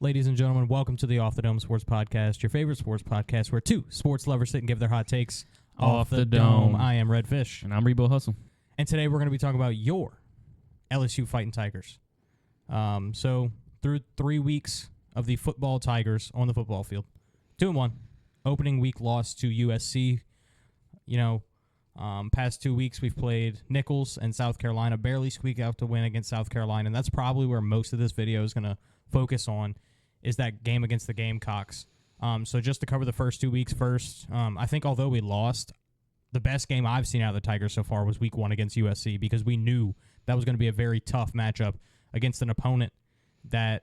Ladies and gentlemen, welcome to the Off the Dome Sports Podcast, your favorite sports podcast where two sports lovers sit and give their hot takes off the dome. I am Redfish. And I'm ReBo Hustle. And today we're going to be talking about your LSU Fighting Tigers. So through 3 weeks of the football Tigers on the football field, 2-1. Opening week loss to USC. Past 2 weeks we've played Nicholls and South Carolina. Barely squeak out to win against South Carolina, and that's probably where most of this video is going to focus on, is that game against the Gamecocks. So just to cover the first 2 weeks first, I think although we lost, the best game I've seen out of the Tigers so far was week 1 against USC, because we knew that was going to be a very tough matchup against an opponent that,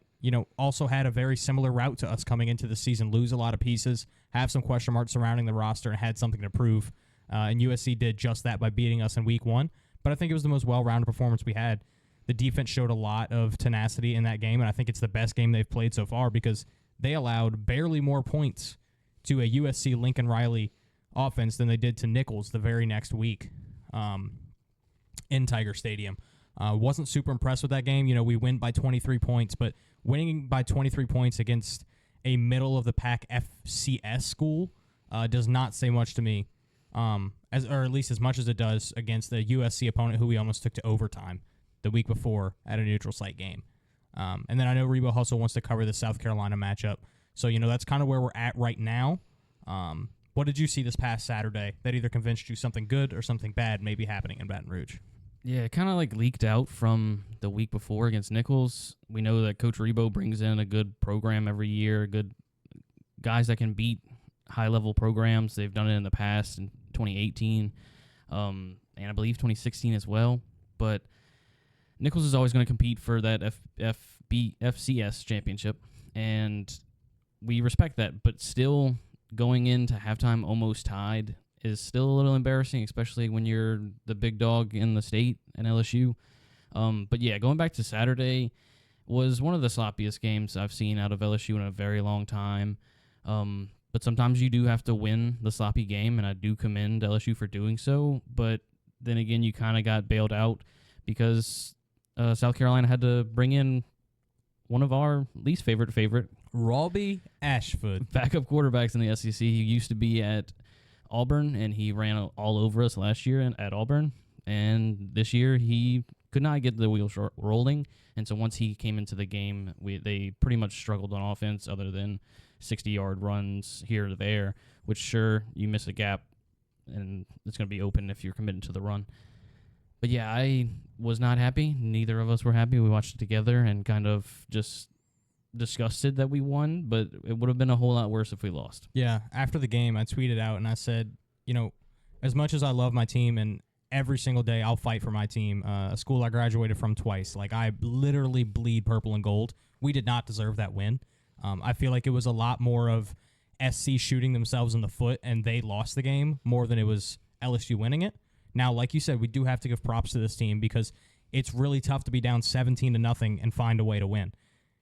also had a very similar route to us coming into the season, lose a lot of pieces, have some question marks surrounding the roster, and had something to prove. And USC did just that by beating us in week 1. But I think it was the most well-rounded performance we had. The defense showed a lot of tenacity in that game, and I think it's the best game they've played so far because they allowed barely more points to a USC Lincoln Riley offense than they did to Nicholls the very next week in Tiger Stadium. Wasn't super impressed with that game. We win by 23 points, but winning by 23 points against a middle-of-the-pack FCS school does not say much to me, or at least as much as it does against the USC opponent who we almost took to overtime the week before at a neutral site game. And then I know ReBo Hustle wants to cover the South Carolina matchup. So, that's kind of where we're at right now. What did you see this past Saturday that either convinced you something good or something bad may be happening in Baton Rouge? Yeah, it kind of leaked out from the week before against Nicholls. We know that Coach ReBo brings in a good program every year, good guys that can beat high-level programs. They've done it in the past in 2018 and I believe 2016 as well. But Nicholls is always going to compete for that FCS championship, and we respect that. But still, going into halftime almost tied is still a little embarrassing, especially when you're the big dog in the state and LSU. But yeah, going back to Saturday was one of the sloppiest games I've seen out of LSU in a very long time. But sometimes you do have to win the sloppy game, and I do commend LSU for doing so. But then again, you kind of got bailed out because South Carolina had to bring in one of our least favorite Robbie Ashford, backup quarterbacks in the SEC. He used to be at Auburn, and he ran all over us last year at Auburn. And this year, he could not get the wheels rolling. And so once he came into the game, they pretty much struggled on offense other than 60-yard runs here or there, which sure, you miss a gap, and it's going to be open if you're committed to the run. But yeah, I was not happy. Neither of us were happy. We watched it together and kind of just disgusted that we won, but it would have been a whole lot worse if we lost. Yeah, after the game, I tweeted out and I said, as much as I love my team and every single day I'll fight for my team, a school I graduated from twice, I literally bleed purple and gold. We did not deserve that win. I feel like it was a lot more of SC shooting themselves in the foot and they lost the game more than it was LSU winning it. Now, like you said, we do have to give props to this team because it's really tough to be down 17-0 and find a way to win.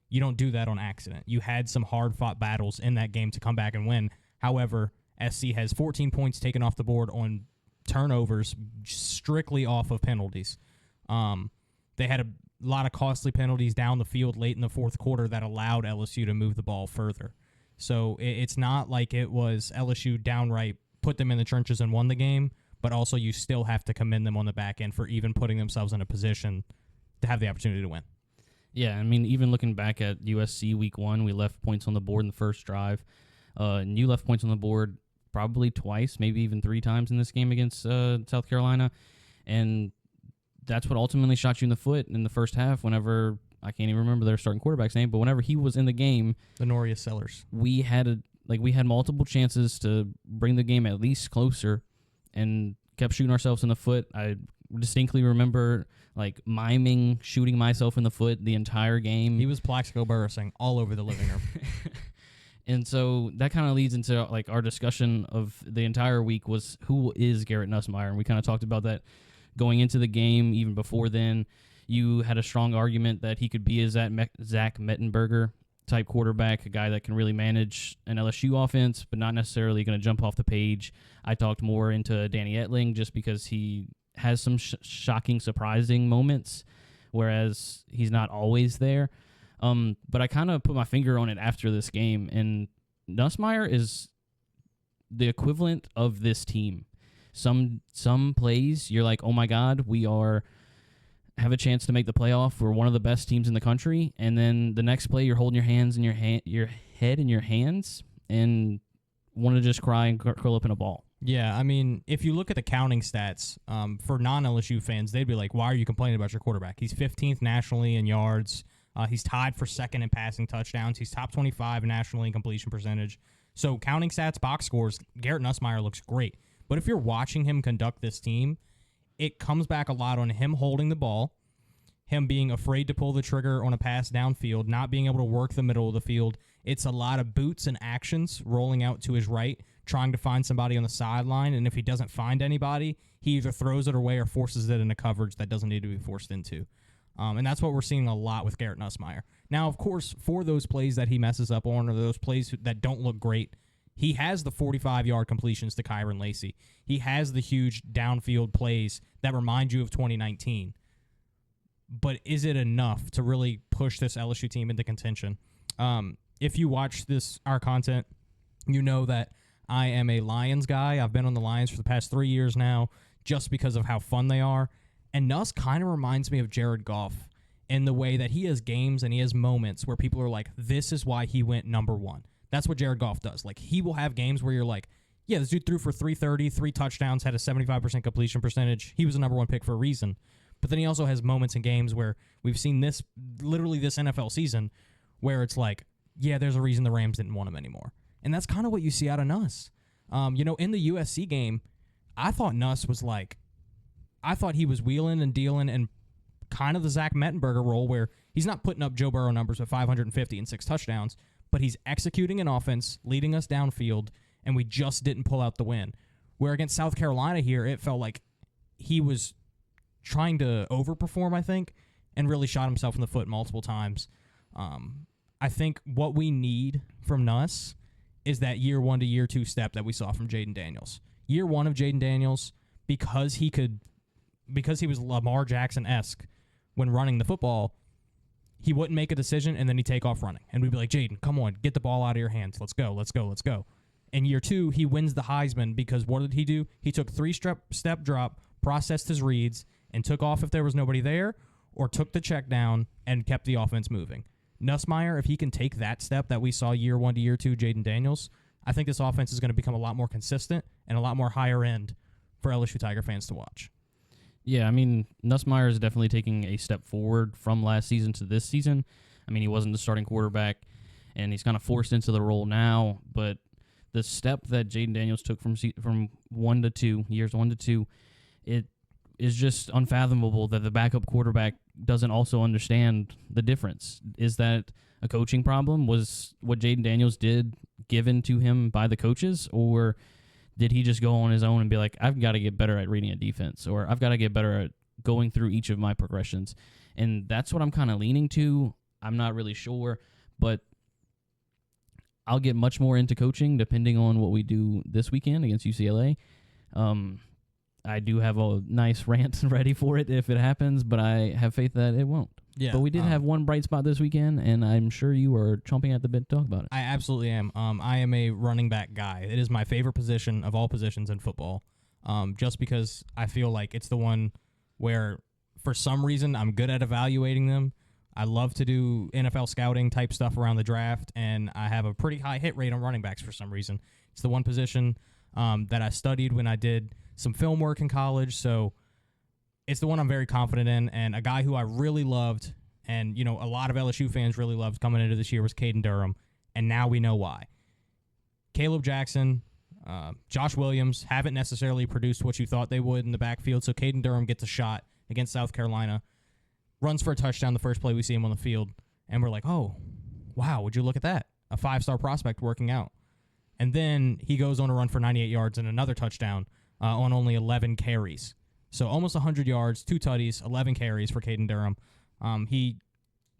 You don't do that on accident. You had some hard-fought battles in that game to come back and win. However, SC has 14 points taken off the board on turnovers strictly off of penalties. They had a lot of costly penalties down the field late in the fourth quarter that allowed LSU to move the ball further. So it's not like it was LSU downright put them in the trenches and won the game, but also you still have to commend them on the back end for even putting themselves in a position to have the opportunity to win. Yeah, I mean, even looking back at USC week 1, we left points on the board in the first drive. And you left points on the board probably twice, maybe even 3 times in this game against South Carolina. And that's what ultimately shot you in the foot in the first half whenever, I can't even remember their starting quarterback's name, but whenever he was in the game, Lenorius Sellers, we had multiple chances to bring the game at least closer and kept shooting ourselves in the foot. I distinctly remember miming shooting myself in the foot the entire game. He was Plaxico Burressing all over the living room. And so that kind of leads into our discussion of the entire week was who is Garrett Nussmeier, and we kind of talked about that going into the game. Even before then, you had a strong argument that he could be a Zach Mettenberger type quarterback, a guy that can really manage an LSU offense, but not necessarily going to jump off the page. I talked more into Danny Etling just because he has some shocking, surprising moments, whereas he's not always there. But I kind of put my finger on it after this game, and Nussmeier is the equivalent of this team. Some plays you're like, oh my God, have a chance to make the playoff. We're one of the best teams in the country. And then the next play, you're holding your hands in your head in your hands and want to just cry and curl up in a ball. Yeah, I mean, if you look at the counting stats, for non-LSU fans, they'd be like, why are you complaining about your quarterback? He's 15th nationally in yards. He's tied for second in passing touchdowns. He's top 25 nationally in completion percentage. So counting stats, box scores, Garrett Nussmeier looks great. But if you're watching him conduct this team, it comes back a lot on him holding the ball, him being afraid to pull the trigger on a pass downfield, not being able to work the middle of the field. It's a lot of boots and actions rolling out to his right, trying to find somebody on the sideline, and if he doesn't find anybody, he either throws it away or forces it into coverage that doesn't need to be forced into. And that's what we're seeing a lot with Garrett Nussmeier. Now, of course, for those plays that he messes up on or those plays that don't look great, he has the 45-yard completions to Kyron Lacey. He has the huge downfield plays that remind you of 2019. But is it enough to really push this LSU team into contention? If you watch our content, you know that I am a Lions guy. I've been on the Lions for the past 3 years now just because of how fun they are. And Nuss kind of reminds me of Jared Goff in the way that he has games and he has moments where people are like, this is why he went number one. That's what Jared Goff does. Like, he will have games where you're like, yeah, this dude threw for 330, 3 touchdowns, had a 75% completion percentage. He was the number one pick for a reason. But then he also has moments in games where we've seen this NFL season where it's like, yeah, there's a reason the Rams didn't want him anymore. And that's kind of what you see out of Nuss. In the USC game, I thought Nuss was like, I thought he was wheeling and dealing and kind of the Zach Mettenberger role where he's not putting up Joe Burrow numbers with 550 and 6 touchdowns, but he's executing an offense, leading us downfield, and we just didn't pull out the win. Where against South Carolina here, it felt like he was trying to overperform, I think, and really shot himself in the foot multiple times. I think what we need from Nuss is that year 1 to year 2 step that we saw from Jaden Daniels. Year 1 of Jaden Daniels, because he was Lamar Jackson-esque when running the football, he wouldn't make a decision, and then he'd take off running. And we'd be like, Jaden, come on, get the ball out of your hands. Let's go, let's go, let's go. In year 2, he wins the Heisman because what did he do? He took 3-step drop, processed his reads, and took off if there was nobody there, or took the check down and kept the offense moving. Nussmeier, if he can take that step that we saw year 1 to year 2, Jaden Daniels, I think this offense is going to become a lot more consistent and a lot more higher end for LSU Tiger fans to watch. Yeah, I mean, Nussmeier is definitely taking a step forward from last season to this season. I mean, he wasn't the starting quarterback, and he's kind of forced into the role now, but the step that Jaden Daniels took from years 1 to 2, it is just unfathomable that the backup quarterback doesn't also understand the difference. Is that a coaching problem? Was what Jaden Daniels did given to him by the coaches, or did he just go on his own and be like, I've got to get better at reading a defense, or I've got to get better at going through each of my progressions? And that's what I'm kind of leaning to. I'm not really sure, but I'll get much more into coaching depending on what we do this weekend against UCLA. I do have a nice rant ready for it if it happens, but I have faith that it won't. Yeah, but we did have one bright spot this weekend, and I'm sure you are chomping at the bit to talk about it. I absolutely am. I am a running back guy. It is my favorite position of all positions in football, just because I feel like it's the one where, for some reason, I'm good at evaluating them. I love to do NFL scouting type stuff around the draft, and I have a pretty high hit rate on running backs for some reason. It's the one position that I studied when I did some film work in college, so it's the one I'm very confident in, and a guy who I really loved, and a lot of LSU fans really loved coming into this year was Caden Durham, and now we know why. Caleb Jackson, Josh Williams haven't necessarily produced what you thought they would in the backfield, so Caden Durham gets a shot against South Carolina, runs for a touchdown the first play we see him on the field, and we're like, oh, wow, would you look at that? A 5-star prospect working out. And then he goes on a run for 98 yards and another touchdown on only 11 carries. So almost 100 yards, 2 tutties, 11 carries for Caden Durham. He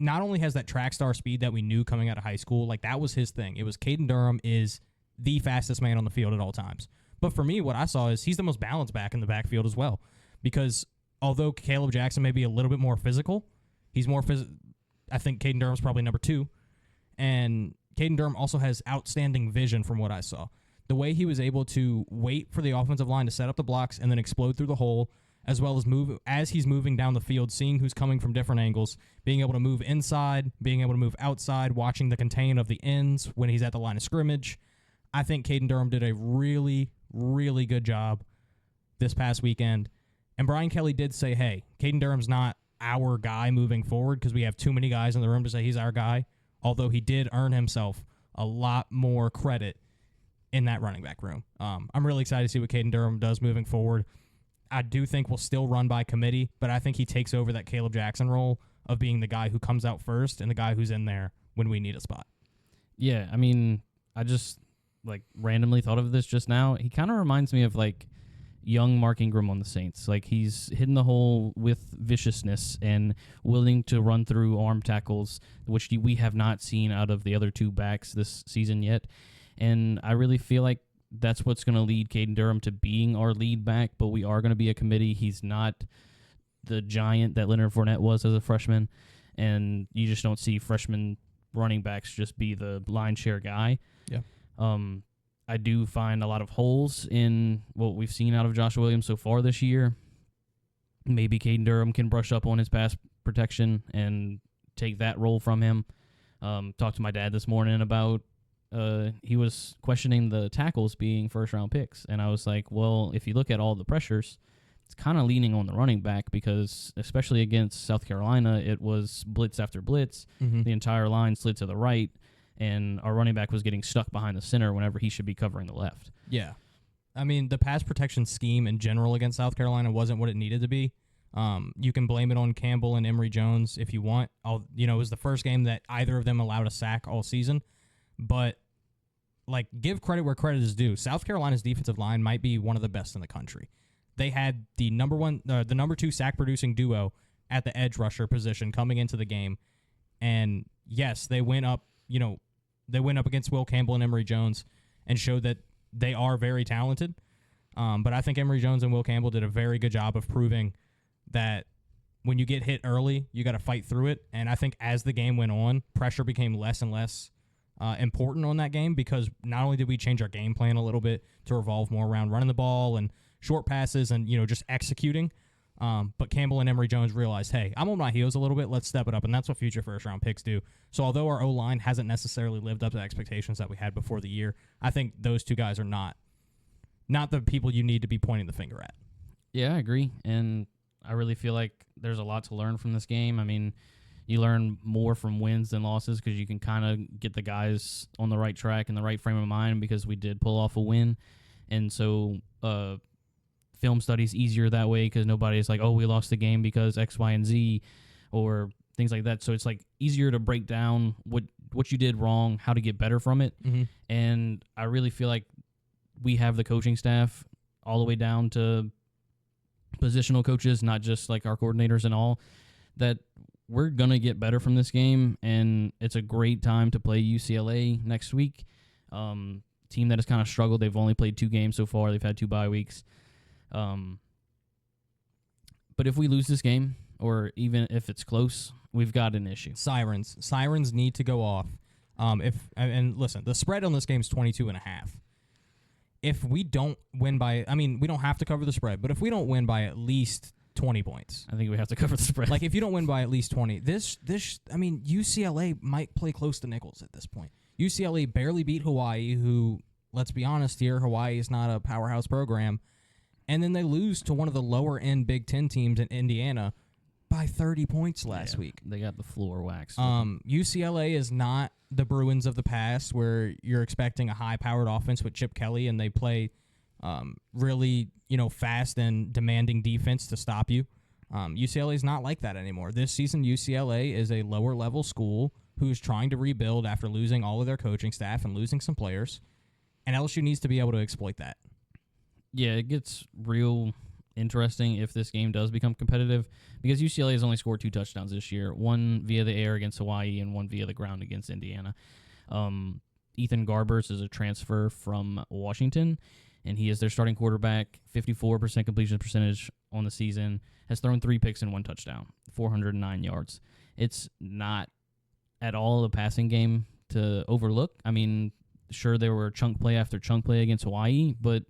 not only has that track star speed that we knew coming out of high school, like that was his thing. It was Caden Durham is the fastest man on the field at all times. But for me, what I saw is he's the most balanced back in the backfield as well. Because although Caleb Jackson may be a little bit more physical, he's more I think Caden Durham's probably number 2. And Caden Durham also has outstanding vision from what I saw. The way he was able to wait for the offensive line to set up the blocks and then explode through the hole, as well as move as he's moving down the field, seeing who's coming from different angles, being able to move inside, being able to move outside, watching the contain of the ends when he's at the line of scrimmage. I think Caden Durham did a really, really good job this past weekend. And Brian Kelly did say, hey, Caden Durham's not our guy moving forward because we have too many guys in the room to say he's our guy, although he did earn himself a lot more credit in that running back room. I'm really excited to see what Caden Durham does moving forward. I do think we'll still run by committee, but I think he takes over that Caleb Jackson role of being the guy who comes out first and the guy who's in there when we need a spot. Yeah, I mean, I just randomly thought of this just now. He kind of reminds me of young Mark Ingram on the Saints. He's hitting the hole with viciousness and willing to run through arm tackles, which we have not seen out of the other 2 backs this season yet. And I really feel like that's what's going to lead Caden Durham to being our lead back, but we are going to be a committee. He's not the giant that Leonard Fournette was as a freshman, and you just don't see freshman running backs just be the line share guy. Yeah. I do find a lot of holes in what we've seen out of Joshua Williams so far this year. Maybe Caden Durham can brush up on his pass protection and take that role from him. Talked to my dad this morning about he was questioning the tackles being first-round picks. And I was like, well, if you look at all the pressures, it's kind of leaning on the running back because, especially against South Carolina, it was blitz after blitz. Mm-hmm. The entire line slid to the right, and our running back was getting stuck behind the center whenever he should be covering the left. Yeah. I mean, the pass protection scheme in general against South Carolina wasn't what it needed to be. You can blame it on Campbell and Emory Jones if you want. It was the first game that either of them allowed a sack all season. But give credit where credit is due. South Carolina's defensive line might be one of the best in the country. They had the number 2 sack producing duo at the edge rusher position coming into the game, and yes, they went up. They went up against Will Campbell and Emory Jones and showed that they are very talented. But I think Emory Jones and Will Campbell did a very good job of proving that when you get hit early, you got to fight through it. And I think as the game went on, pressure became less and less important on that game because not only did we change our game plan a little bit to revolve more around running the ball and short passes and just executing, but Campbell and Emory Jones realized, hey, I'm on my heels a little bit. Let's step it up, and that's what future first-round picks do. So although our O-line hasn't necessarily lived up to the expectations that we had before the year, I think those 2 guys are not the people you need to be pointing the finger at. Yeah, I agree, and I really feel like there's a lot to learn from this game. I mean, you learn more from wins than losses because you can kind of get the guys on the right track and the right frame of mind because we did pull off a win. And so film study's easier that way because nobody's like, oh, we lost the game because X, Y, and Z or things like that. So it's easier to break down what you did wrong, how to get better from it. Mm-hmm. And I really feel like we have the coaching staff all the way down to positional coaches, not just our coordinators and all, that we're going to get better from this game, and it's a great time to play UCLA next week. Team that has kind of struggled. They've only played 2 games so far. They've had 2 bye weeks. But if we lose this game, or even if it's close, we've got an issue. Sirens need to go off. And listen, the spread on this game is 22.5. If we don't win by, we don't have to cover the spread, but if we don't win by at least 20 points. I think we have to cover the spread. If you don't win by at least 20, UCLA might play close to Nichols at this point. UCLA barely beat Hawaii, who, let's be honest here, Hawaii is not a powerhouse program. And then they lose to one of the lower-end Big Ten teams in Indiana by 30 points last week. They got the floor waxed. UCLA is not the Bruins of the past where you're expecting a high-powered offense with Chip Kelly, and they play really fast and demanding defense to stop you. UCLA is not like that anymore. This season, UCLA is a lower-level school who's trying to rebuild after losing all of their coaching staff and losing some players, and LSU needs to be able to exploit that. Yeah, it gets real interesting if this game does become competitive because UCLA has only scored 2 touchdowns this year, one via the air against Hawaii and one via the ground against Indiana. Ethan Garbers is a transfer from Washington, and he is their starting quarterback, 54% completion percentage on the season, has thrown 3 picks and 1 touchdown, 409 yards. It's not at all the passing game to overlook. I mean, sure, there were chunk play after chunk play against Hawaii, but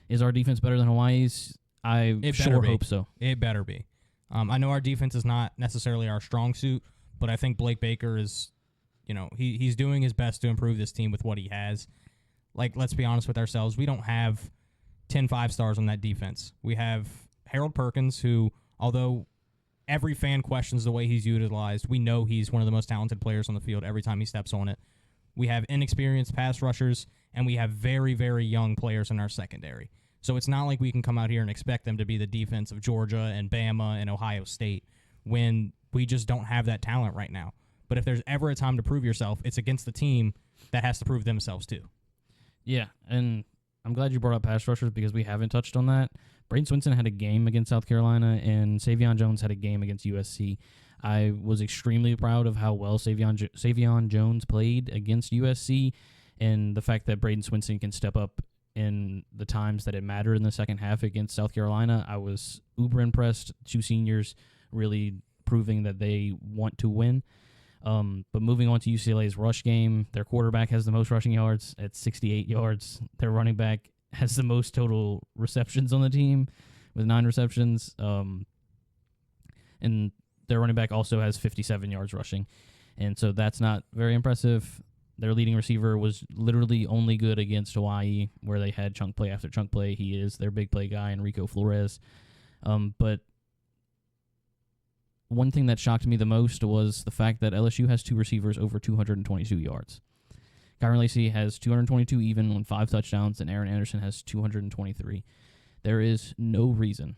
is our defense better than Hawaii's? I sure hope so. It better be. I know our defense is not necessarily our strong suit, but I think Blake Baker is, he's doing his best to improve this team with what he has. Like, let's be honest with ourselves. We don't have 10 5-stars on that defense. We have Harold Perkins, who, although every fan questions the way he's utilized, we know he's one of the most talented players on the field every time he steps on it. We have inexperienced pass rushers, and we have very, very young players in our secondary. So it's not like we can come out here and expect them to be the defense of Georgia and Bama and Ohio State when we just don't have that talent right now. But if there's ever a time to prove yourself, it's against the team that has to prove themselves too. Yeah, and I'm glad you brought up pass rushers because we haven't touched on that. Braden Swinson had a game against South Carolina, and Savion Jones had a game against USC. I was extremely proud of how well Savion Jones played against USC, and the fact that Braden Swinson can step up in the times that it mattered in the second half against South Carolina. I was uber impressed. 2 seniors really proving that they want to win. But moving on to UCLA's rush game, their quarterback has the most rushing yards at 68 yards. Their running back has the most total receptions on the team with 9 receptions. And their running back also has 57 yards rushing. And so that's not very impressive. Their leading receiver was literally only good against Hawaii, where they had chunk play after chunk play. He is their big play guy, Enrico Flores. But one thing that shocked me the most was the fact that LSU has 2 receivers over 222 yards. Kyron Lacey has 222 even on 5 touchdowns, and Aaron Anderson has 223. There is no reason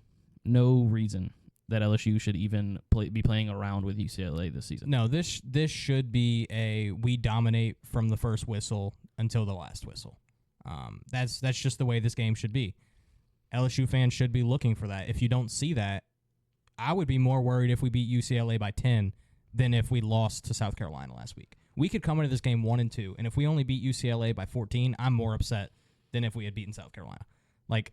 that LSU should even be playing around with UCLA this season. No, this should be we dominate from the first whistle until the last whistle. That's just the way this game should be. LSU fans should be looking for that. If you don't see that, I would be more worried if we beat UCLA by 10 than if we lost to South Carolina last week. We could come into this game 1-2, and if we only beat UCLA by 14, I'm more upset than if we had beaten South Carolina. Like,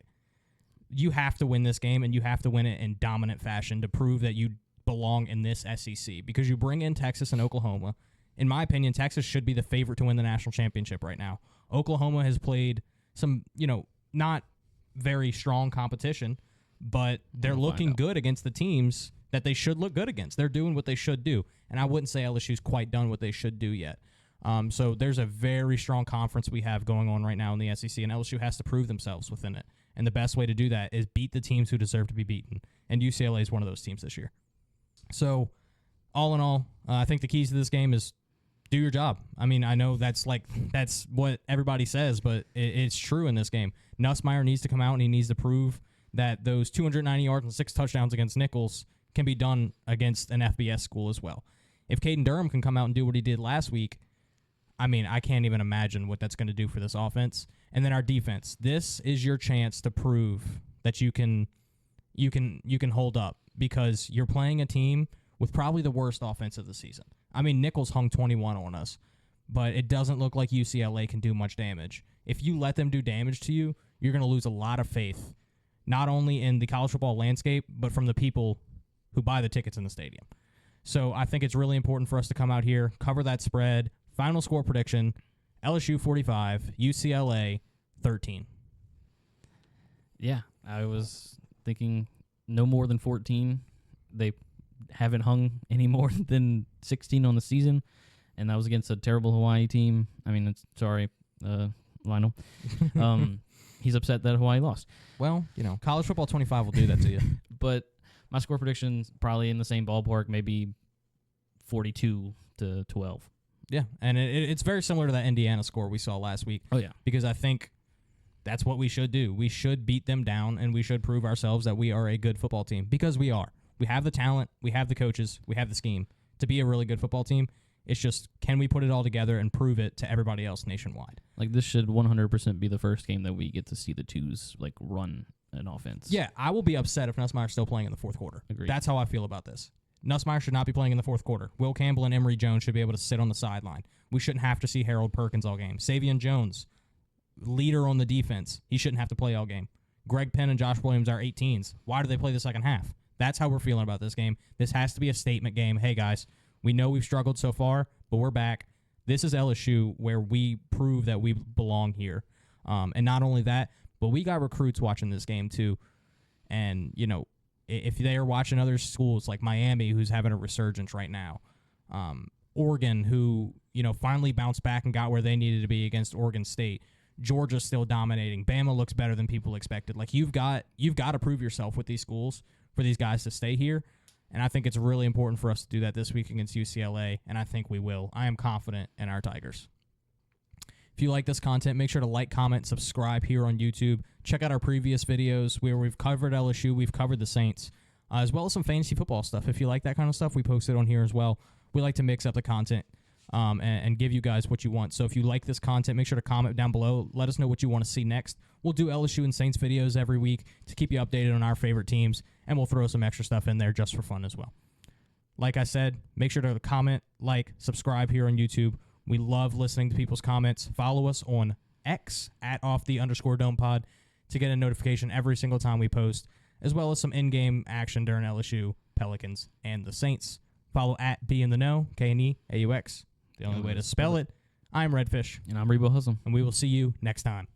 you have to win this game, and you have to win it in dominant fashion to prove that you belong in this SEC, because you bring in Texas and Oklahoma. In my opinion, Texas should be the favorite to win the national championship right now. Oklahoma has played some, not very strong competition, but they're looking good against the teams that they should look good against. They're doing what they should do, and I wouldn't say LSU's quite done what they should do yet. So there's a very strong conference we have going on right now in the SEC, and LSU has to prove themselves within it. And the best way to do that is beat the teams who deserve to be beaten. And UCLA is one of those teams this year. So, all in all, I think the keys to this game is do your job. I mean, I know that's what everybody says, but it's true in this game. Nussmeier needs to come out and he needs to prove that those 290 yards and 6 touchdowns against Nichols can be done against an FBS school as well. If Caden Durham can come out and do what he did last week, I mean, I can't even imagine what that's going to do for this offense. And then our defense. This is your chance to prove that you can hold up, because you're playing a team with probably the worst offense of the season. I mean, Nichols hung 21 on us, but it doesn't look like UCLA can do much damage. If you let them do damage to you, you're going to lose a lot of faith, not only in the college football landscape, but from the people who buy the tickets in the stadium. So I think it's really important for us to come out here, cover that spread. Final score prediction, LSU 45, UCLA 13. Yeah, I was thinking no more than 14. They haven't hung any more than 16 on the season, and that was against a terrible Hawaii team. I mean, sorry, Lionel. He's upset that Hawaii lost. Well, college football 25 will do that to you. But my score prediction's probably in the same ballpark, maybe 42-12. Yeah, and it's very similar to that Indiana score we saw last week. Oh, yeah. Because I think that's what we should do. We should beat them down, and we should prove ourselves that we are a good football team, because we are. We have the talent, we have the coaches, we have the scheme to be a really good football team. It's just, can we put it all together and prove it to everybody else nationwide? Like, this should 100% be the first game that we get to see the twos, run an offense. Yeah, I will be upset if Nussmeier's still playing in the fourth quarter. Agreed. That's how I feel about this. Nussmeier should not be playing in the fourth quarter. Will Campbell and Emory Jones should be able to sit on the sideline. We shouldn't have to see Harold Perkins all game. Savion Jones, leader on the defense, he shouldn't have to play all game. Greg Penn and Josh Williams are 18s. Why do they play the second half? That's how we're feeling about this game. This has to be a statement game. Hey, guys, we know we've struggled so far, but we're back. This is LSU, where we prove that we belong here. And not only that, but we got recruits watching this game too. And, you know, if they are watching other schools like Miami, who's having a resurgence right now, Oregon, who, you know, finally bounced back and got where they needed to be against Oregon State, Georgia's still dominating. Bama looks better than people expected. Like, you've got to prove yourself with these schools for these guys to stay here. And I think it's really important for us to do that this week against UCLA, and I think we will. I am confident in our Tigers. If you like this content, make sure to like, comment, subscribe here on YouTube. Check out our previous videos where we've covered LSU, we've covered the Saints, as well as some fantasy football stuff. If you like that kind of stuff, we post it on here as well. We like to mix up the content and give you guys what you want. So if you like this content, make sure to comment down below. Let us know what you want to see next. We'll do LSU and Saints videos every week to keep you updated on our favorite teams, and we'll throw some extra stuff in there just for fun as well. Like I said, make sure to comment, like, subscribe here on YouTube. We love listening to people's comments. Follow us on X at @off_the_dome_pod to get a notification every single time we post, as well as some in-game action during LSU, Pelicans, and the Saints. Follow at Be in the Know, KNEAUX. The only way to spell it. I'm Redfish. And I'm ReBo Hustle. And we will see you next time.